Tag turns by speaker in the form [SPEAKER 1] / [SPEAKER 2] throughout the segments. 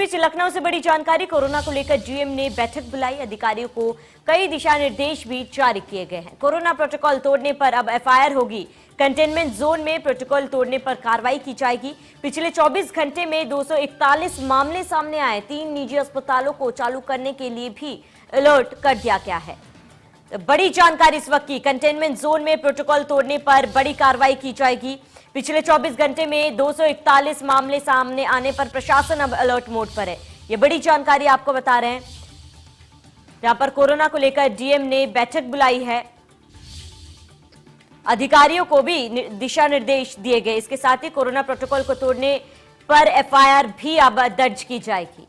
[SPEAKER 1] बीच लखनऊ से बड़ी जानकारी, कोरोना को लेकर जीएम ने बैठक बुलाई। अधिकारियों को कई दिशा निर्देश भी जारी किए गए हैं। कोरोना प्रोटोकॉल तोड़ने पर अब एफआईआर होगी। कंटेनमेंट जोन में प्रोटोकॉल तोड़ने पर कार्रवाई की जाएगी। पिछले 24 घंटे में 241 मामले सामने आए। 3 निजी अस्पतालों को चालू करने के लिए भी अलर्ट कर दिया गया है। बड़ी जानकारी इस वक्त की, कंटेनमेंट जोन में प्रोटोकॉल तोड़ने पर बड़ी कार्रवाई की जाएगी। पिछले 24 घंटे में 241 मामले सामने आने पर प्रशासन अब अलर्ट मोड पर है। ये बड़ी जानकारी आपको बता रहे हैं। यहां पर कोरोना को लेकर डीएम ने बैठक बुलाई है। अधिकारियों को भी दिशा निर्देश दिए गए। इसके साथ ही कोरोना प्रोटोकॉल को तोड़ने पर एफआईआर भी अब दर्ज की जाएगी।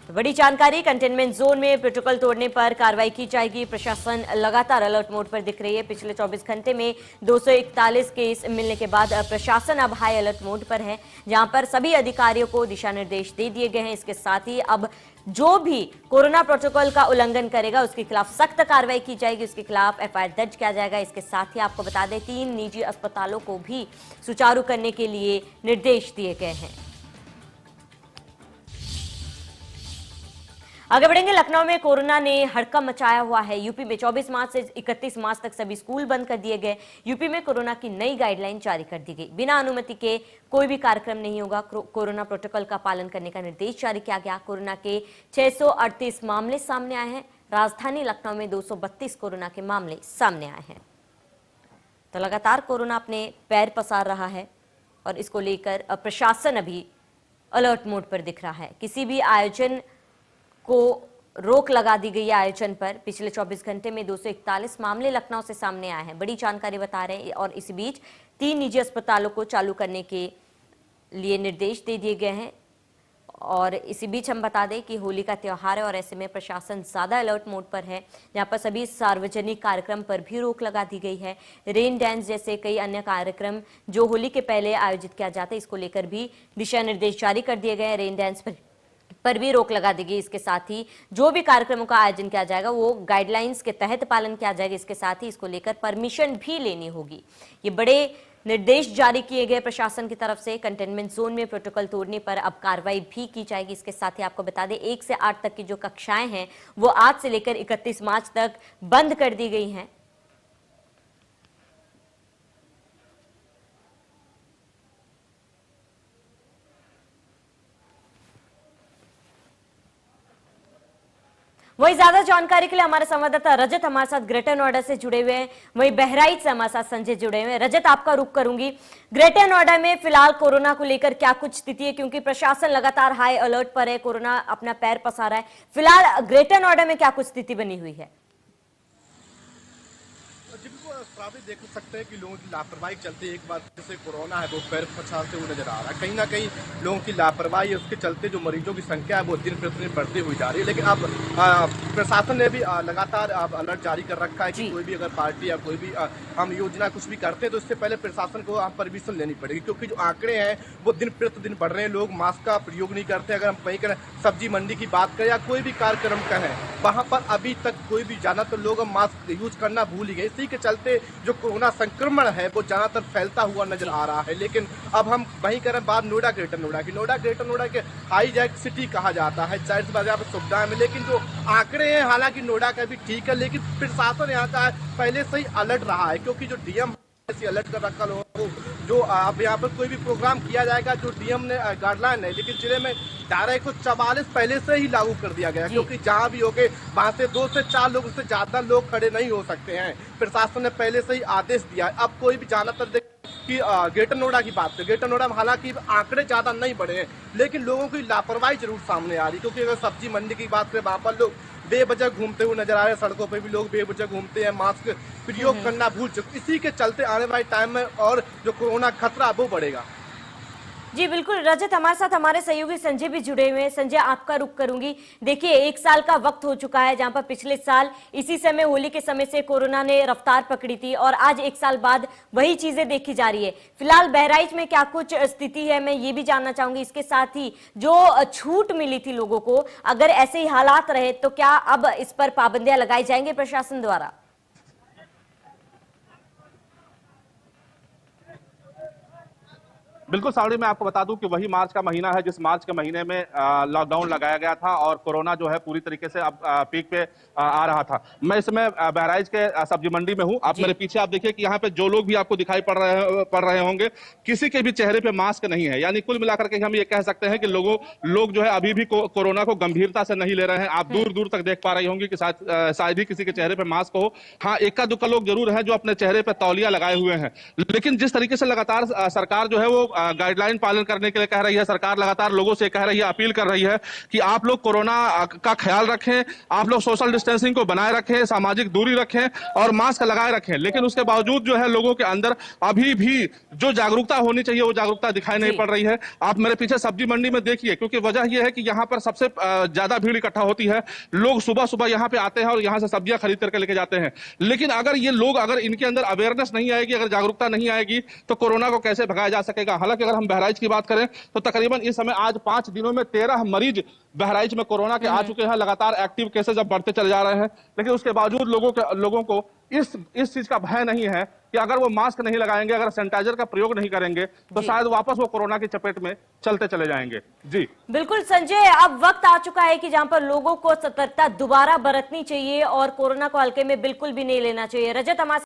[SPEAKER 1] तो बड़ी जानकारी, कंटेनमेंट जोन में प्रोटोकॉल तोड़ने पर कार्रवाई की जाएगी। प्रशासन लगातार अलर्ट मोड पर दिख रही है। पिछले 24 घंटे में 241 केस मिलने के बाद प्रशासन अब हाई अलर्ट मोड पर है, जहां पर सभी अधिकारियों को दिशा निर्देश दे दिए गए हैं। इसके साथ ही अब जो भी कोरोना प्रोटोकॉल का उल्लंघन करेगा उसके खिलाफ सख्त कार्रवाई की जाएगी, उसके खिलाफ एफआईआर दर्ज किया जाएगा। इसके साथ ही आपको बता दें, 3 निजी अस्पतालों को भी सुचारू करने के लिए निर्देश दिए गए हैं। आगे बढ़ेंगे। लखनऊ में कोरोना ने हड़कंप मचाया हुआ है। यूपी में 24 मार्च से 31 मार्च तक सभी स्कूल बंद कर दिए गए। यूपी में कोरोना की नई गाइडलाइन जारी कर दी गई। बिना अनुमति के कोई भी कार्यक्रम नहीं होगा। कोरोना प्रोटोकॉल का पालन करने का निर्देश जारी किया गया। कोरोना के 638 मामले सामने आए हैं। राजधानी लखनऊ में 232 कोरोना के मामले सामने आए हैं। तो लगातार कोरोना अपने पैर पसार रहा है और इसको लेकर प्रशासन अभी अलर्ट मोड पर दिख रहा है। किसी भी आयोजन को रोक लगा दी गई है। आयोजन पर पिछले 24 घंटे में 241 मामले लखनऊ से सामने आए हैं। बड़ी जानकारी बता रहे हैं। और इस बीच 3 निजी अस्पतालों को चालू करने के लिए निर्देश दे दिए गए हैं। और इसी बीच हम बता दें कि होली का त्यौहार है और ऐसे में प्रशासन ज्यादा अलर्ट मोड पर है। यहाँ पर सभी सार्वजनिक कार्यक्रम पर भी रोक लगा दी गई है। रेन डांस जैसे कई अन्य कार्यक्रम जो होली के पहले आयोजित किया जाता है, इसको लेकर भी दिशा निर्देश जारी कर दिए गए हैं। रेन डांस पर भी रोक लगा दी गई। इसके साथ ही जो भी कार्यक्रमों का आयोजन किया जाएगा वो गाइडलाइंस के तहत पालन किया जाएगा। इसके साथ ही इसको लेकर परमिशन भी लेनी होगी। ये बड़े निर्देश जारी किए गए प्रशासन की तरफ से। कंटेनमेंट जोन में प्रोटोकॉल तोड़ने पर अब कार्रवाई भी की जाएगी। इसके साथ ही आपको बता दें, 1 से 8 तक की जो कक्षाएं हैं वो आज से लेकर 31 मार्च तक बंद कर दी गई हैं। वही ज्यादा जानकारी के लिए हमारे संवाददाता रजत हमारे साथ ग्रेटर नोएडा से जुड़े हुए हैं। वही बहराइच से हमारे साथ संजय जुड़े हुए हैं। रजत, आपका रुख करूंगी। ग्रेटर नोएडा में फिलहाल कोरोना को लेकर क्या कुछ स्थिति है, क्योंकि प्रशासन लगातार हाई अलर्ट पर है, कोरोना अपना पैर पसार रहा है। फिलहाल ग्रेटर नोएडा में क्या कुछ स्थिति बनी हुई है?
[SPEAKER 2] आप देख सकते हैं कि लोगों की लापरवाही चलते एक बार जैसे कोरोना है वो पैर पछाड़ते हुए नजर आ रहा है। कहीं ना कहीं लोगों की लापरवाही है, उसके चलते जो मरीजों की संख्या है वो दिन प्रतिदिन बढ़ती हुई जा रही है। लेकिन अब प्रशासन ने भी लगातार अलर्ट जारी कर रखा है कि कोई भी अगर पार्टी या कोई भी हम योजना कुछ भी करते हैं तो इससे पहले प्रशासन को परमिशन लेनी पड़ेगी, क्योंकि जो आंकड़े हैं वो दिन प्रतिदिन बढ़ रहे हैं। लोग मास्क का प्रयोग नहीं करते। अगर हम कहीं करें सब्जी मंडी की बात करें या कोई भी कार्यक्रम करें, वहां पर अभी तक कोई भी जाना तो लोग मास्क यूज करना भूल ही गए। इसी के चलते जो कोरोना संक्रमण है वो ज्यादातर फैलता हुआ नजर आ रहा है। लेकिन अब हम वहीं करें बात नोएडा ग्रेटर नोएडा की। नोएडा ग्रेटर नोएडा के हाईजैक सिटी कहा जाता है। जाहिर सी बात है, सुविधाएं में, लेकिन जो आंकड़े हैं हालांकि नोएडा का भी ठीक है, लेकिन प्रशासन यहाँ का पहले से ही अलर्ट रहा है, क्योंकि जो डीएम अलर्ट कर रखा लोगों को, जो अब यहाँ पर कोई भी प्रोग्राम किया जाएगा जो डीएम ने गाइडलाइन है, लेकिन जिले में धारा 144 पहले से ही लागू कर दिया गया, क्योंकि जहां भी होके वहां से 2 से 4 लोग से ज्यादा लोग खड़े नहीं हो सकते हैं। प्रशासन ने पहले से ही आदेश दिया है। अब कोई भी ज्यादातर कि ग्रेटर नोएडा की बात है, ग्रेटर नोएडा में हालांकि आंकड़े ज्यादा नहीं बढ़े हैं, लेकिन लोगों की लापरवाही जरूर सामने आ रही है। क्योंकि अगर सब्जी मंडी की बात करें, वहां पर लोग बेवजह घूमते हुए नजर आ रहे हैं। सड़कों पे भी लोग बेवजह घूमते हैं, मास्क प्रयोग करना भूल चुके। इसी के चलते आने वाले टाइम में और जो कोरोना खतरा वो बढ़ेगा।
[SPEAKER 1] जी बिल्कुल रजत, हमारे साथ हमारे सहयोगी संजय भी जुड़े हुए हैं। संजय, आपका रुख करूंगी। देखिए, 1 साल का वक्त हो चुका है, जहां पर पिछले साल इसी समय होली के समय से कोरोना ने रफ्तार पकड़ी थी और आज 1 साल बाद वही चीजें देखी जा रही है। फिलहाल बहराइच में क्या कुछ स्थिति है, मैं ये भी जानना चाहूंगी। इसके साथ ही जो छूट मिली थी लोगों को, अगर ऐसे ही हालात रहे तो क्या अब इस पर पाबंदियां लगाई जाएंगी प्रशासन द्वारा?
[SPEAKER 3] बिल्कुल सावड़ी, मैं आपको बता दूं कि वही मार्च का महीना है जिस मार्च के महीने में लॉकडाउन लगाया गया था और कोरोना जो है पूरी तरीके से अब पीक पे आ रहा था। मैं इस समय बहराइच के सब्जी मंडी में हूं। आप मेरे पीछे आप देखिए कि यहाँ पे जो लोग भी आपको दिखाई पड़ रहे होंगे, किसी के भी चेहरे पे मास्क नहीं है। यानी कुल मिलाकर के हम ये कह सकते हैं कि लोग जो है अभी भी कोरोना को गंभीरता से नहीं ले रहे हैं। आप दूर दूर तक देख पा रही होंगी कि शायद ही किसी के चेहरे पे मास्क हो। हाँ, इक्का दुक्का लोग जरूर हैं जो अपने चेहरे पे तौलिया लगाए हुए हैं। लेकिन जिस तरीके से लगातार सरकार जो है वो गाइडलाइन पालन करने के लिए कह रही है, सरकार लगातार लोगों से कह रही है, अपील कर रही है कि आप लोग कोरोना का ख्याल रखें, आप लोग सोशल डिस्टेंसिंग को बनाए रखें, सामाजिक दूरी रखें और मास्क लगाए रखें। लेकिन उसके बावजूद जो है लोगों के अंदर अभी भी जो जागरूकता होनी चाहिए वो जागरूकता दिखाई नहीं पड़ रही है। आप मेरे पीछे सब्जी मंडी में देखिए, क्योंकि वजह यह है कि यहाँ पर सबसे ज्यादा भीड़ इकट्ठा होती है। लोग सुबह सुबह यहाँ पे आते हैं और यहाँ से सब्जियां खरीद करके लेके जाते हैं। लेकिन अगर इनके अंदर अवेयरनेस नहीं आएगी, अगर जागरूकता नहीं आएगी, तो कोरोना को कैसे भगाया जा सकेगा। हालांकि अगर हम बहराइच की बात करें तो तकरीबन इस समय आज 5 दिनों में 13 मरीज बहराइच में कोरोना के आ चुके हैं। लगातार एक्टिव केसेस अब बढ़ते चले जा रहे हैं, लेकिन उसके बावजूद लोगों को इस चीज का भय नहीं है कि अगर वो मास्क नहीं लगाएंगे, अगर सैनिटाइजर का प्रयोग नहीं करेंगे तो शायद वापस वो कोरोना की चपेट में चलते चले जाएंगे। जी
[SPEAKER 1] बिल्कुल संजय, अब वक्त आ चुका है कि जहां पर लोगों को सतर्कता दोबारा बरतनी चाहिए और कोरोना को हल्के में बिल्कुल भी नहीं लेना चाहिए। रजत हमारे